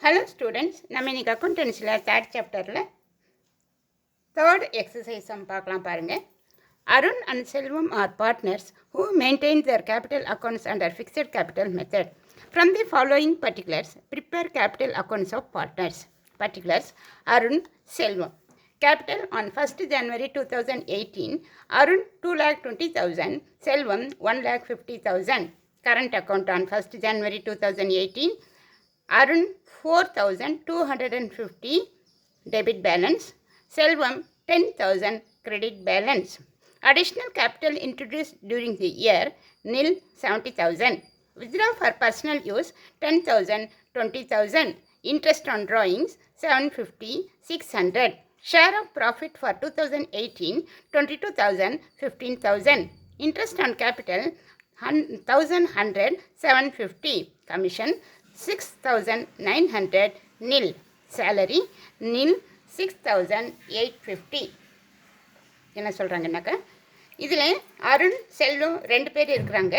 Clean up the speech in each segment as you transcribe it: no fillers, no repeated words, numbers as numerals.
Hello students, நம்ம இன்னைக்கு அக்கவுண்டன்சில third சாப்டர்ல தேர்ட் எக்ஸசைஸ் பார்க்கலாம் பாருங்க. Arun and Selvam are partners who maintain their capital accounts under fixed capital method. From the following particulars, prepare capital accounts of partners. Particulars: Arun, Selvam. Capital on 1st January 2018, Arun 2,20,000, Selvam 1,50,000. Current account on 1st January 2018, Arun 4,250 debit balance, Selvam 10,000 credit balance. Additional capital introduced during the year nil 70,000. Withdraw for personal use 10,000 20,000. Interest on drawings 750 600. Share of profit for 2018 22,000 15,000. Interest on capital 1,100 750. Commission 6,900 nil. Salary nil 6,850. என்ன சொல்கிறாங்கன்னாக்கா இதில் அருண் செல்வம் ரெண்டு பேர் இருக்கிறாங்க.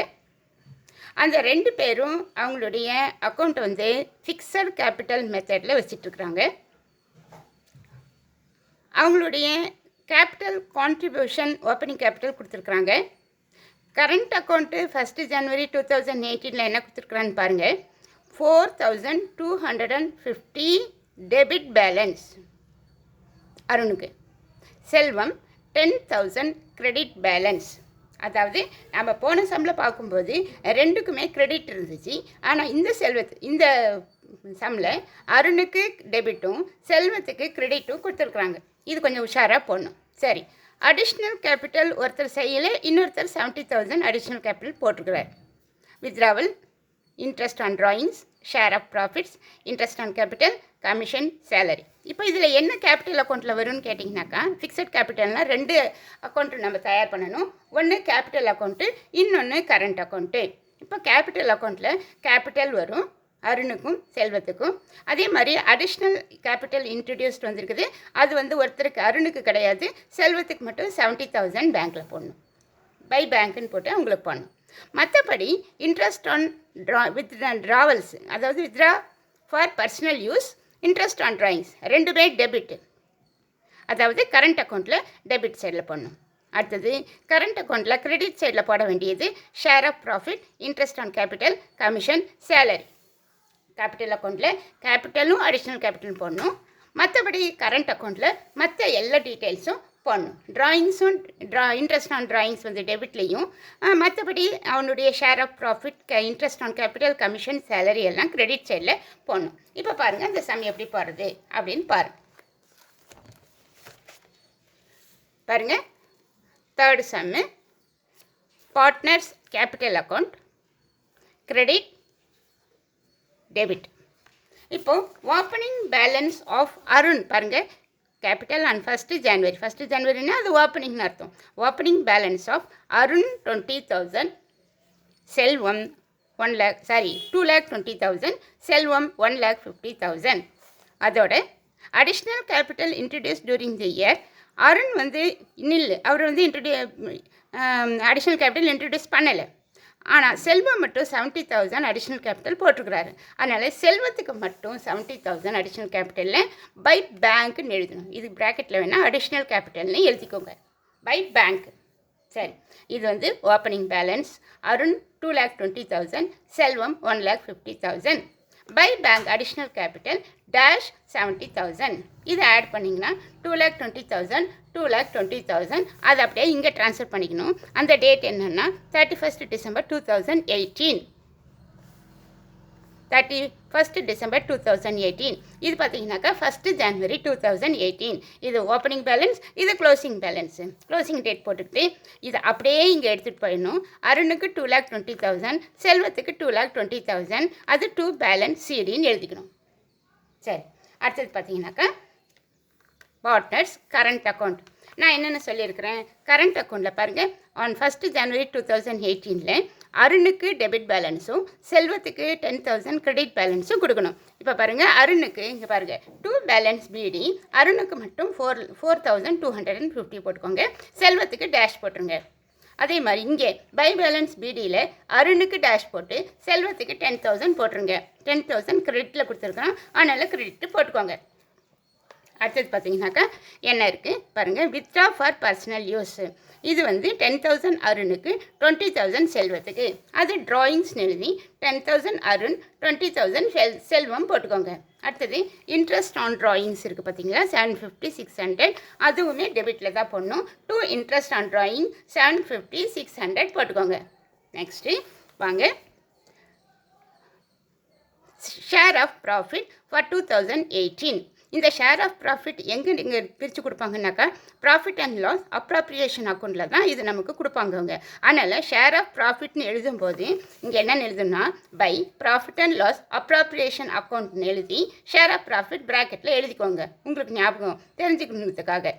அந்த ரெண்டு பேரும் அவங்களுடைய account வந்து ஃபிக்ஸட் கேபிட்டல் மெத்தடில் வச்சிட்ருக்குறாங்க. அவங்களுடைய கேபிட்டல் கான்ட்ரிபியூஷன் ஓப்பனிங் கேபிட்டல் கொடுத்துருக்குறாங்க. கரண்ட் அக்கௌண்ட்டு 1st January 2018 என்ன கொடுத்துருக்குறான்னு பாருங்கள். 4,250 டெபிட் பேலன்ஸ் அருணுக்கு. செல்வம் 10,000 கிரெடிட் பேலன்ஸ். அதாவது நம்ம போன சம்மில் பார்க்கும்போது ரெண்டுக்குமே கிரெடிட் இருந்துச்சு. ஆனால் இந்த சம்மில் அருணுக்கு டெபிட்டும் செல்வத்துக்கு கிரெடிட்டும் கொடுத்துருக்குறாங்க. இது கொஞ்சம் உஷாராக போடணும். சரி, அடிஷ்னல் கேபிட்டல் ஒருத்தர் செய்யலை, இன்னொருத்தர் 70,000 அடிஷ்னல் கேபிட்டல் போட்டிருக்கிறார். Withdrawal, interest on drawings, share of profits, interest on capital, commission, salary. இப்போ இதில் என்ன கேபிட்டல் அக்கௌண்ட்டில் வரும்னு கேட்டிங்கனாக்கா, ஃபிக்ஸட் கேபிட்டல்னால் ரெண்டு அக்கௌண்ட்டு நம்ம தயார் பண்ணணும். ஒன்று கேபிட்டல் அக்கௌண்ட்டு, இன்னொன்று கரண்ட் அக்கௌண்ட்டு. இப்போ கேபிட்டல் அக்கௌண்ட்டில் கேபிட்டல் வரும் அருணுக்கும் செல்வத்துக்கும். அதே மாதிரி அடிஷ்னல் கேபிட்டல் இன்ட்ரடியூஸ்ட் வந்திருக்குது. அது வந்து ஒருத்தருக்கு அருணுக்கு கிடையாது, செல்வத்துக்கு மட்டும் 70,000 பேங்க்கில் போடணும். பை பேங்க்குன்னு போட்டு அவங்களுக்கு போடணும். மற்றபடி இன்ட்ரெஸ்ட் ஆன் ட்ராவல்ஸ், அதாவது withdraw for personal use, interest on drawings ரெண்டுமே டெபிட்டு. அதாவது கரண்ட் அக்கௌண்ட்டில் டெபிட் சைடில் போடணும். அடுத்தது கரண்ட் அக்கௌண்ட்டில் கிரெடிட் சைடில் போட வேண்டியது share of profit, interest on capital, commission, salary. Capital அக்கௌண்ட்டில் கேபிட்டலும் அடிஷ்னல் கேபிட்டலும் போடணும். மற்றபடி கரண்ட் அக்கௌண்ட்டில் மற்ற எல்லா டீட்டெயில்ஸும் போடணும். ட்ராயிங்ஸும் இன்ட்ரெஸ்ட் ஆன் ட்ராயிங்ஸ் வந்து டெபிட்லேயும், மற்றபடி அவனுடைய share of profit, interest on capital, commission, salary எல்லாம் கிரெடிட் சைடில் போடணும். இப்போ பாருங்கள் இந்த சம் எப்படி போடுறது அப்படின்னு பாருங்கள். Third sum, partners capital account, credit, debit. இப்போது ஓப்பனிங் பேலன்ஸ் ஆஃப் அருண் பாருங்கள். Capital on 1st January. 1st Januaryனா அது ஓப்பனிங்னு அர்த்தம். ஓப்பனிங் பேலன்ஸ் ஆஃப் அருண் 20,000, செல்வம் 2,20,000, செல்வம் 1,50,000. அதோட additional capital introduce touring the year. Arun வந்து அவர் வந்து அடிஷ்னல் கேபிட்டல் இன்ட்ரடியூஸ் பண்ணலை. ஆனால் செல்வம் மட்டும் 70,000 அடிஷ்னல் கேபிட்டல் போட்டிருக்கிறாரு. அதனால் செல்வத்துக்கு மட்டும் 70,000 அடிஷ்னல் கேபிட்டலில் பை பேங்க்குன்னு எழுதணும். இது ப்ராக்கெட்டில் வேணால் அடிஷ்னல் கேபிட்டல்னு எழுதிக்கோங்க, பை பேங்க். சரி, இது வந்து opening balance. Arun 2,20,000, Selvam 1,50,000. By bank additional capital dash 70,000. இதை ஆட் பண்ணிங்கன்னா 2,20,000 2,20,000. அதை அப்படியே இங்கே ட்ரான்ஸ்ஃபர் பண்ணிக்கணும். அந்த டேட் என்னென்னா 31st December 2018. 31st December 2018. இது பார்த்தீங்கன்னாக்கா 1st January 2018. இது ஓப்பனிங் பேலன்ஸ், இது க்ளோசிங் பேலன்ஸு. க்ளோசிங் டேட் போட்டுக்கிட்டு இதை அப்படியே இங்கே எடுத்துகிட்டு போயிடணும். அருணுக்கு 2,20,000, செல்வத்துக்கு 2,20,000. அது டூ பேலன்ஸ் சிடின்னு எழுதிக்கணும். சரி, அடுத்தது பார்த்தீங்கன்னாக்கா பார்ட்னர்ஸ் கரண்ட் அக்கௌண்ட். நான் என்னென்ன சொல்லியிருக்கிறேன், கரண்ட் அக்கௌண்ட்டில் பாருங்கள். ஆன் 1st January 2018 அருணுக்கு டெபிட் பேலன்ஸும் செல்வத்துக்கு 10,000 கிரெடிட் பேலன்ஸும் கொடுக்கணும். இப்போ பாருங்கள், அருணுக்கு இங்கே பாருங்கள் டூ பேலன்ஸ் பிடி. அருணுக்கு மட்டும் 4,250 போட்டுக்கோங்க, செல்வத்துக்கு டேஷ் போட்டுருங்க. அதே மாதிரி இங்கே பை பேலன்ஸ் பிடியில் அருணுக்கு டேஷ் போட்டு செல்வத்துக்கு 10,000 போட்டுருங்க. 10,000 கிரெடிட்டில் கொடுத்துருக்கோம், அதனால் கிரெடிட் போட்டுக்கோங்க. அடுத்தது பார்த்தீங்கன்னாக்கா என்ன இருக்குது பாருங்கள், வித்ட்ரா ஃபார் பர்சனல் யூஸ். இது வந்து 10,000 அருணுக்கு 20,000 செல்வத்துக்கு. அது ட்ராயிங்ஸ்னு எழுதி 10,000 அருண் 20,000 செல்வம் போட்டுக்கோங்க. அடுத்தது இன்ட்ரெஸ்ட் ஆன் ட்ராயிங்ஸ் இருக்குது பார்த்தீங்களா, 750 600 அதுவுமே டெபிட்டில் தான் போடணும். டூ இன்ட்ரெஸ்ட் ஆன் ட்ராயிங் 750 600 போட்டுக்கோங்க. நெக்ஸ்ட்டு வாங்க, ஷேர் ஆஃப் ப்ராஃபிட் ஃபார் 2018. இந்த ஷேர் ஆஃப் ப்ராஃபிட் எங்கே நீங்கள் பிரித்து கொடுப்பாங்கன்னாக்கா ப்ராஃபிட் அண்ட் லாஸ் அப்ராப்ரியேஷன் அக்கௌண்ட்டில் தான் இது நமக்கு கொடுப்பாங்கங்க. அதனால் ஷேர் ஆஃப் ப்ராஃபிட்னு எழுதும்போது இங்கே என்னென்னு எழுதுனா by profit and loss appropriation அக்கௌண்ட்னு எழுதி ஷேர் ஆஃப் ப்ராஃபிட் ப்ராக்கெட்டில் எழுதிக்கோங்க, உங்களுக்கு ஞாபகம் தெரிஞ்சுக்கணுன்றதுக்காக.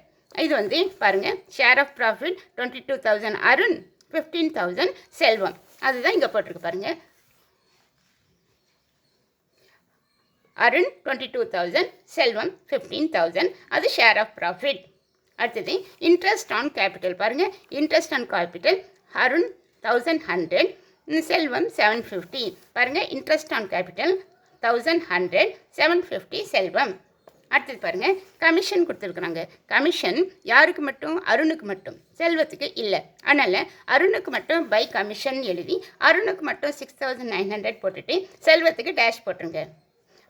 இது வந்து பாருங்கள், ஷேர் ஆஃப் ப்ராஃபிட் 22,000 அருண் 15,000 செல்வம், அதுதான் இங்கே போட்டிருக்கு பாருங்கள். அருண் 22,000 செல்வம் 15,000, அது ஷேர் ஆஃப் ப்ராஃபிட். அடுத்தது இன்ட்ரெஸ்ட் ஆன் கேபிட்டல் பாருங்கள், இன்ட்ரெஸ்ட் ஆன் கேபிட்டல் அருண் 1,100 செல்வம் 750. பாருங்கள், இன்ட்ரெஸ்ட் ஆன் கேபிட்டல் 1,100 750 செல்வம். அடுத்தது பாருங்கள், கமிஷன் கொடுத்துருக்குறாங்க. கமிஷன் யாருக்கு மட்டும், அருணுக்கு மட்டும், செல்வத்துக்கு இல்லை. அதனால் அருணுக்கு மட்டும் பை கமிஷன் எழுதி அருணுக்கு மட்டும் 6,900 போட்டுட்டு செல்வத்துக்கு டேஷ் போட்டுருங்க.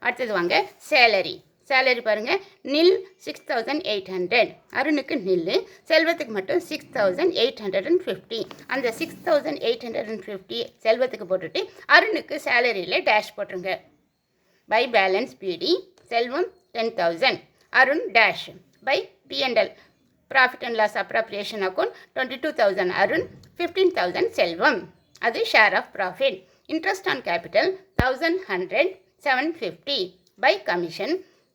அடுத்தது வாங்க, சேலரி. சேலரி பாருங்கள், நில் 6,800 அருணுக்கு நில், செல்வத்துக்கு மட்டும் 6,850. அந்த 6,850 செல்வத்துக்கு போட்டுட்டு அருணுக்கு சேலரியில் டேஷ் போட்டுருங்க. By balance BD Selvam 10,000 Arun dash. By P&L profit and loss appropriation account 22,000 Arun 15,000 Selvam, அது share of profit. Interest on capital 1,100 750 by commission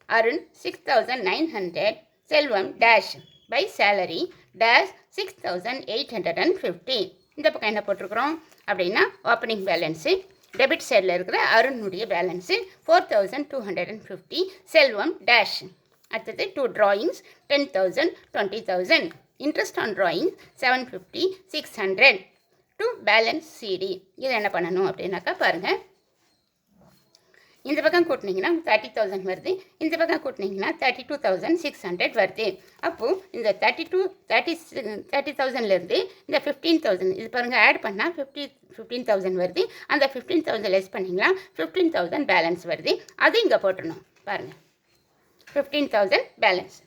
Arun 6,900 Selvam dash. By salary dash 6,850. இந்த பக்கம் என்ன போட்டிருக்கிறோம் அப்படின்னா ஓப்பனிங் பேலன்ஸு டெபிட் சைடில் இருக்கிற அருணுடைய பேலன்ஸு 4,250 செல்வம் டேஷ். அடுத்தது to drawings 10,000 20,000. Interest on drawing 750 600 to balance CD. இது என்ன பண்ணணும் அப்படின்னாக்கா பாருங்கள், இந்த பக்கம் கூட்டினீங்கன்னா 30,000 வருது, இந்த பக்கம் கூட்டினீங்கன்னா 32,600 வருது. அப்போது இந்த 30,000லேருந்து இந்த 15,000 இது பாருங்கள் ஆட் பண்ணால் 15,000 வருது. அந்த 15,000 லெஸ் பண்ணிங்கன்னா 15,000 பேலன்ஸ் வருது, அது இங்கே போட்டுடணும். பாருங்கள், 15,000 பேலன்ஸ்.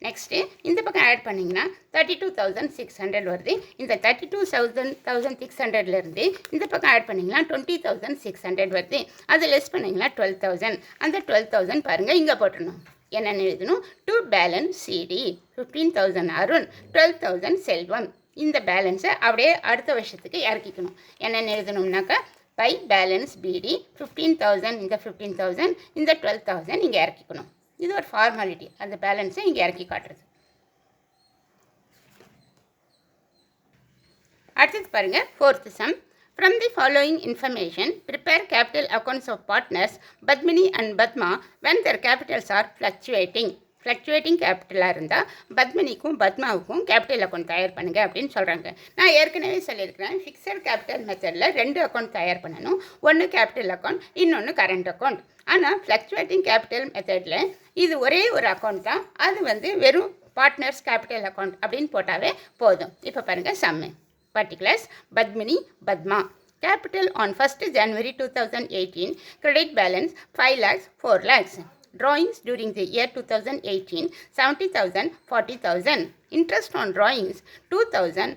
நெக்ஸ்ட்டு இந்த பக்கம் ஆட் பண்ணிங்கன்னா 32,600 வருது. இந்த 32,600லேருந்து இந்த பக்கம் ஆட் பண்ணிங்கன்னா 20,600 வருது. அது லெஸ் பண்ணிங்கன்னா 12,000. அந்த 12,000 பாருங்கள் இங்கே போட்டுடணும். என்னென்னு எழுதணும், டு பேலன்ஸ் சிடி 15,000 அருண் 12,000 செல்வம். இந்த பேலன்ஸை அப்படியே அடுத்த வருஷத்துக்கு இறக்கிக்கணும். என்னென்னு எழுதணும்னாக்கா பை பேலன்ஸ் பிடி 15,000 இந்த 15,000 இந்த 12,000 இங்கே இறக்கிக்கணும். இது ஒரு ஃபார்மாலிட்டி, அந்த பேலன்ஸை இங்கே இறக்கி காட்டுறது. அடுத்தது பாருங்கள், fourth some. From the following information, prepare capital accounts of partners Padmini and Padma when their capitals are fluctuating. Fluctuating கேபிட்டலாக இருந்தால் பத்மினிக்கும் பத்மாவுக்கும் கேபிட்டல் அக்கௌண்ட் தயார் பண்ணுங்கள் அப்படின்னு சொல்கிறாங்க. நான் ஏற்கனவே சொல்லியிருக்கிறேன், ஃபிக்ஸட் கேபிட்டல் மெத்தடில் 2 அக்கௌண்ட் தயார் பண்ணணும். ஒன்று கேபிட்டல் அக்கௌண்ட், இன்னொன்று கரண்ட் அக்கௌண்ட். ஆனால் ஃப்ளக்சுவேட்டிங் கேபிட்டல் மெத்தடில் இது ஒரே ஒரு அக்கௌண்ட் தான், அது வந்து வெறும் பார்ட்னர்ஸ் கேபிட்டல் அக்கௌண்ட் அப்படின்னு போட்டாவே போதும். இப்போ பாருங்கள் sum. Particulars Padmini Padma. Capital on 1st January 2018, credit balance 5 lakhs 4 lakhs. Drawings during the year 2018, 70,000 40,000. Interest on drawings 2,000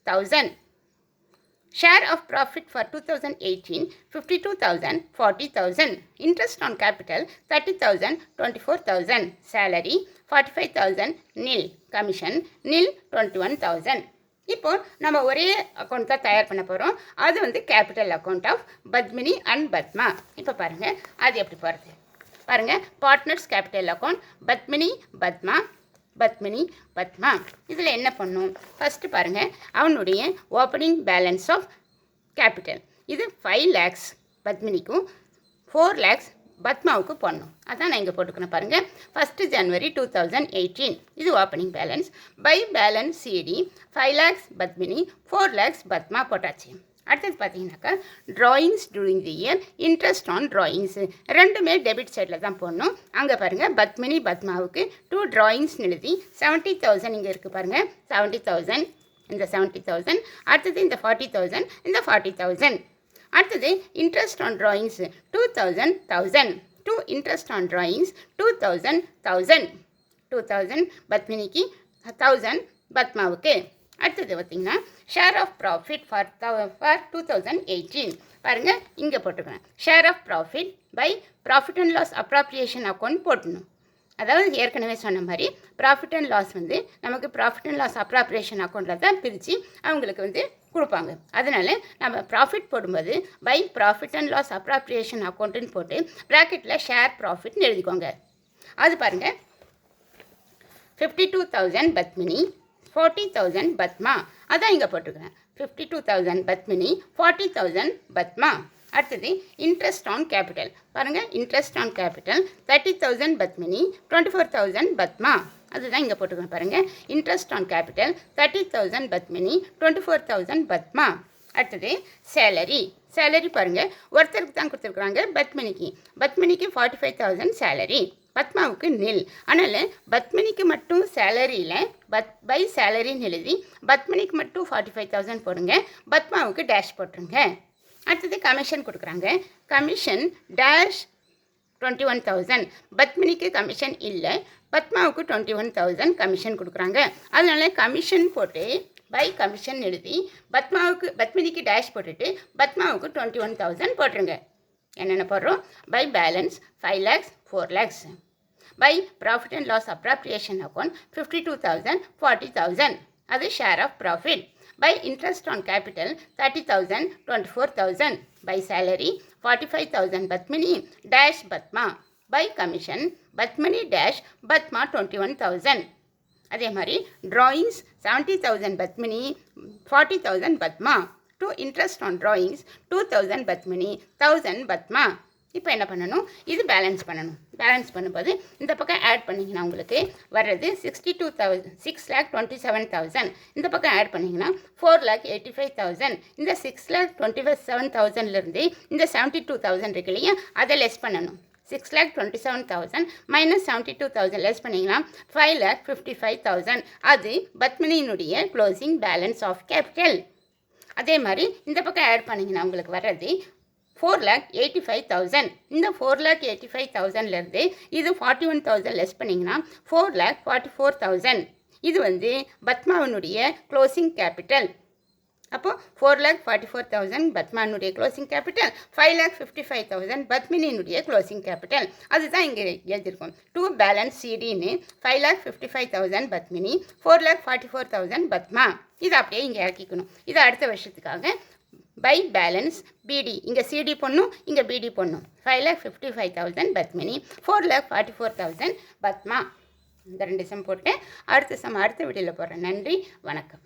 1,000. Share of profit for 2018, 52,000 40,000. Interest on capital 30,000 24,000. Salary 45,000 nil. Commission nil 21,000. இப்போ நம்ம ஒரே account தான் தயார் பண்ண போகிறோம். அது வந்து capital account of Padmini and Padma. இப்போ பாருங்கள் அது எப்படி போகிறது பாருங்கள். Partners capital account Padmini Padma, Padmini Padma. இதில் என்ன பண்ணும், ஃபஸ்ட்டு பாருங்கள் அவனுடைய ஓப்பனிங் பேலன்ஸ் ஆஃப் கேபிட்டல் இது 5 lakhs பத்மினிக்கும் 4 lakhs பத்மாவுக்கு போடணும். அதான் நான் இங்கே போட்டுக்கணும் பாருங்கள். 1 January 2018 இது opening balance. By balance CD 5 lakhs Padmini, 4 lakhs Padma போட்டாச்சு. அடுத்தது பார்த்தீங்கன்னாக்கா drawings during the year, interest on drawings ரெண்டுமே டெபிட் சைடில் தான் போடணும். அங்கே பாருங்கள் பத்மினி பத்மாவுக்கு 2 drawings எழுதி 70,000 இங்கே இருக்குது பாருங்கள். 70,000 இந்த 70,000, அடுத்தது இந்த 40,000 இந்த 40,000. அடுத்தது interest on drawings 2,000 2 interest on drawings 2,000 பத்மினிக்கு 1,000 பத்மாவுக்கு. அடுத்தது பார்த்திங்கன்னா ஷேர் ஆஃப் ப்ராஃபிட் ஃபார் 2018 பாருங்கள் இங்கே போட்டுக்கிறேன். Share of profit by profit and loss appropriation account போட்டணும். அதாவது ஏற்கனவே சொன்ன மாதிரி ப்ராஃபிட் அண்ட் லாஸ் வந்து நமக்கு ப்ராஃபிட் அண்ட் லாஸ் அப்ராப்ரியேஷன் அக்கௌண்ட்டில் தான் பிரித்து அவங்களுக்கு வந்து கொடுப்பாங்க. அதனால் நம்ம ப்ராஃபிட் போடும்போது by profit and loss appropriation அக்கௌண்ட்டுன்னு போட்டு ப்ராக்கெட்டில் ஷேர் ப்ராஃபிட்னு எழுதிக்கோங்க. அது பாருங்கள் 52,000 பத்மினி, 40,000 பத்மா. அதான் இங்கே போட்டுக்கிறேன். 52,000 பத்மினி, 40,000 பத்மா. அடுத்தது இன்ட்ரெஸ்ட் ஆன் கேபிட்டல் பாருங்கள். Interest on capital 30,000 Padmini, 24,000 Padma. அதுதான் இங்கே போட்டுக்கணும் பாருங்கள். Interest on capital 30,000 Padmini, 24,000 Padma. அடுத்தது சேலரி பாருங்கள். ஒருத்தருக்கு தான் கொடுத்துருக்குறாங்க பத்மினிக்கு 45,000 சேலரி, பத்மாவுக்கு நில். அதனால் பத்மினிக்கு மட்டும் சேலரியில் பை சேலரின்னு எழுதி பத்மினிக்கு மட்டும் 45,000 போடுங்க, பத்மாவுக்கு டேஷ் போட்டுருங்க. அடுத்தது கமிஷன் கொடுக்குறாங்க. Commission dash 21,000. பத்மினிக்கு கமிஷன் இல்லை, பத்மாவுக்கு 21,000 கமிஷன் கொடுக்குறாங்க. அதனால கமிஷன் போட்டு பை கமிஷன் எழுதி பத்மினிக்கு டேஷ் போட்டுட்டு பத்மாவுக்கு 21,000 போட்டுருங்க. என்னென்ன போடுறோம்? By balance 5 lakhs 4 lakhs. By profit and loss appropriation account 52,000 40,000 அது share of profit. By interest on capital 30,000 24,000. By salary 45,000 Batmini dash Batma. By commission Batmini dash Batma 21,000. அதே மாதிரி drawings 70,000 Batmini 40,000 Batma. To interest on drawings 2,000 Batmini 1,000 Batma. இப்போ என்ன பண்ணணும்? இது balance பண்ணணும். Balance பண்ணும்போது இந்த பக்கம் ஆட் பண்ணிங்கன்னா உங்களுக்கு வர்றது 6,27,000. இந்த பக்கம் ஆட் பண்ணிங்கன்னா 4,85,000. இந்த 6,27,000லேருந்து இந்த 72,000 இருக்கு இல்லையா, அதை லெஸ் பண்ணணும். 6,27,000 மைனஸ் 72,000 லெஸ் பண்ணிங்கன்னா 5,55,000. அது பத்மினியினுடைய க்ளோசிங் பேலன்ஸ் ஆஃப் கேபிட்டல். அதே மாதிரி இந்த பக்கம் ஆட் பண்ணிங்கன்னா உங்களுக்கு வர்றது 4,85,000. இந்த 4,85,000லேருந்து இது 41,000 லெஸ் பண்ணிங்கன்னா 4,44,000. இது வந்து பத்மாவினுடைய க்ளோசிங் கேபிட்டல். அப்போது 4,44,000 பத்மாவினுடைய க்ளோசிங் கேபிட்டல், 5,55,000 பத்மினியினுடைய க்ளோசிங் கேபிட்டல். அதுதான் இங்கே எழுதியிருக்கோம். 2 பேலன்ஸ் சிடின்னு 5,55,000 பத்மினி, 4,44,000 பத்மா. இதை அப்படியே இங்கே இறக்கிக்கணும். இது அடுத்த வருஷத்துக்காக பை பேலன்ஸ் பிடி. இங்கே சிடி பொண்ணும் இங்கே பிடி பொண்ணும். 5,55,000 பத்மினி, 4,44,000 பத்மா. இந்த 2 சம் போட்டேன். அடுத்த வீடியோவில் போடுறேன். நன்றி, வணக்கம்.